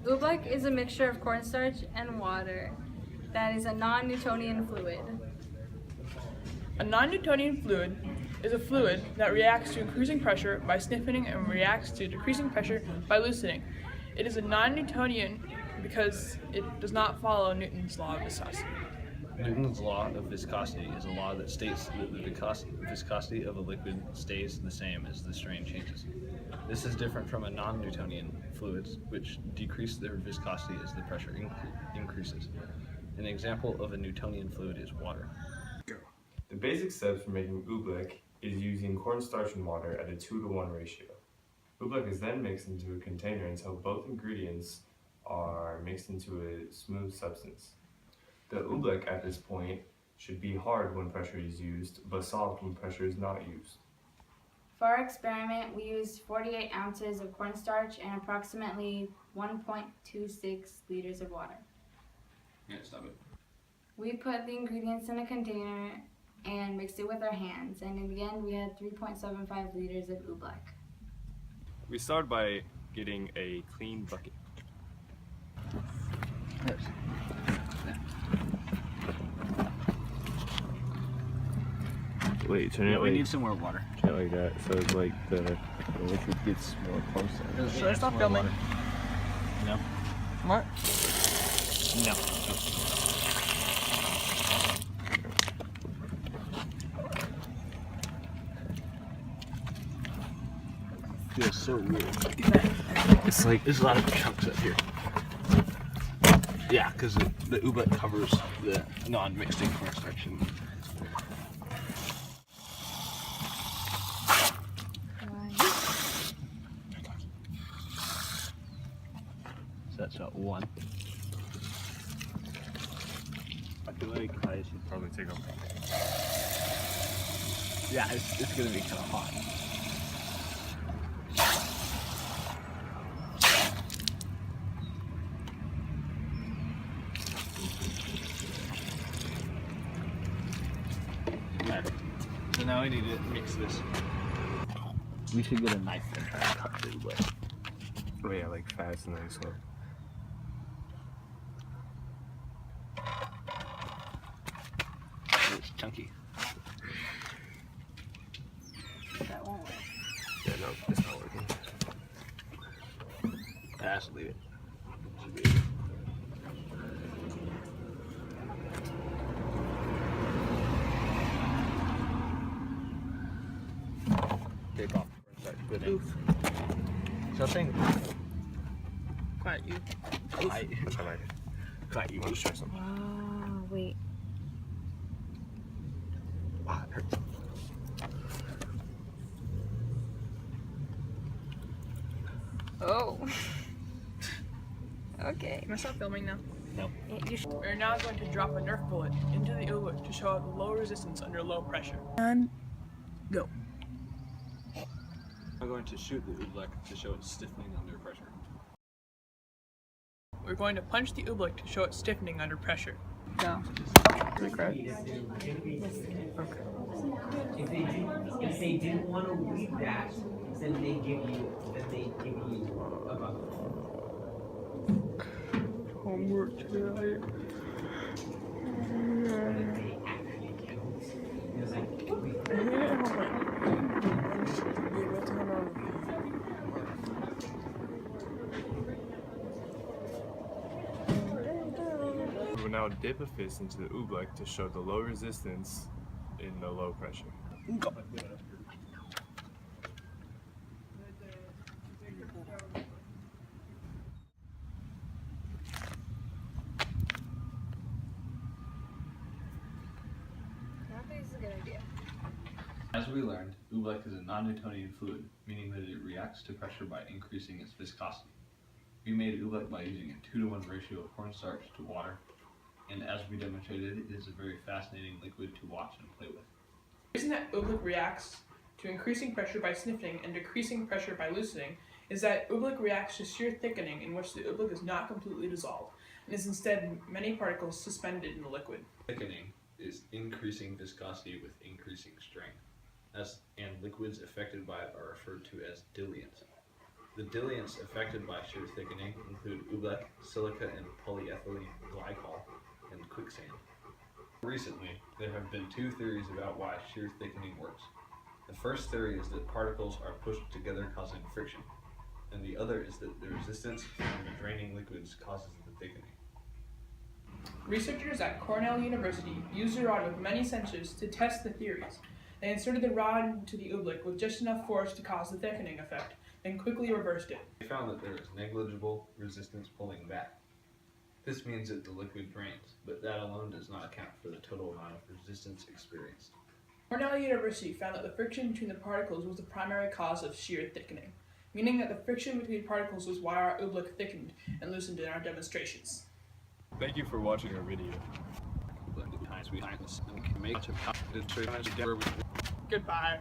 Oobleck is a mixture of cornstarch and water that is a non-Newtonian fluid. A non-Newtonian fluid is a fluid that reacts to increasing pressure by stiffening and reacts to decreasing pressure by loosening. It is a non-Newtonian because it does not follow Newton's law of viscosity. Newton's law of viscosity is a law that states that the viscosity of a liquid stays the same as the strain changes. This is different from a non-Newtonian fluids, which decrease their viscosity as the pressure increases. An example of a Newtonian fluid is water. The basic steps for making oobleck is using cornstarch and water at a 2-to-1 ratio. Oobleck is then mixed into a container until both ingredients are mixed into a smooth substance. The oobleck at this point should be hard when pressure is used, but soft when pressure is not used. For our experiment, we used 48 ounces of cornstarch and approximately 1.26 liters of water. Yeah, stop it. We put the ingredients in a container and mixed it with our hands, and in the end we had 3.75 liters of oobleck. We start by getting a clean bucket. Wait, turn it we need some more water. turn it like that, so it's like the liquid gets more closer. Should I stop filming? No. What? No. Feels so weird. It's like there's a lot of chunks up here. Yeah, because the oobleck covers the non-mixing cornstarch. So that's about one. I feel like I should probably take off. Yeah, it's gonna be kind of hot. So now we need to mix this. We should get a knife and try to cut the oobleck. Oh yeah, like fast and then slow. It's chunky. That won't work. Yeah, no, it's not working. I have to leave it. Should be take off. Good. Oof. Something. Quiet you. Quiet. Quiet you. Want to try something? Oh, wait. Ah, it hurts. Oh. Okay. Can I stop filming now? No. We're now going to drop a Nerf bullet into the oobleck to show the low resistance under low pressure. And go. I'm going to shoot the oobleck to show it stiffening under pressure. We're going to punch the oobleck to show it stiffening under pressure. Go. If they didn't want to read that, then they give you a bucket. Homework today. They actually count. It was like, We will now dip a fist into the oobleck to show the low resistance in the low pressure. Go. I think this is a good idea. As we learned, oobleck is a non-Newtonian fluid, meaning that it reacts to pressure by increasing its viscosity. We made oobleck by using a 2-to-1 ratio of cornstarch to water, and as we demonstrated, it is a very fascinating liquid to watch and play with. The reason that oobleck reacts to increasing pressure by stiffening and decreasing pressure by loosening is that oobleck reacts to shear thickening, in which the oobleck is not completely dissolved, and is instead many particles suspended in the liquid. Thickening is increasing viscosity with increasing strain, and liquids affected by it are referred to as diluents. The diluents affected by shear thickening include oobleck, silica and polyethylene glycol, and quicksand. Recently, there have been two theories about why shear thickening works. The first theory is that particles are pushed together causing friction, and the other is that the resistance from the draining liquids causes the thickening. Researchers at Cornell University used a rod with many sensors to test the theories. They inserted the rod into the oobleck with just enough force to cause the thickening effect, then quickly reversed it. They found that there is negligible resistance pulling back. This means that the liquid drains, but that alone does not account for the total amount of resistance experienced. Cornell University found that the friction between the particles was the primary cause of shear thickening, meaning that the friction between particles was why our oobleck thickened and loosened in our demonstrations. Thank you for watching our video. Goodbye.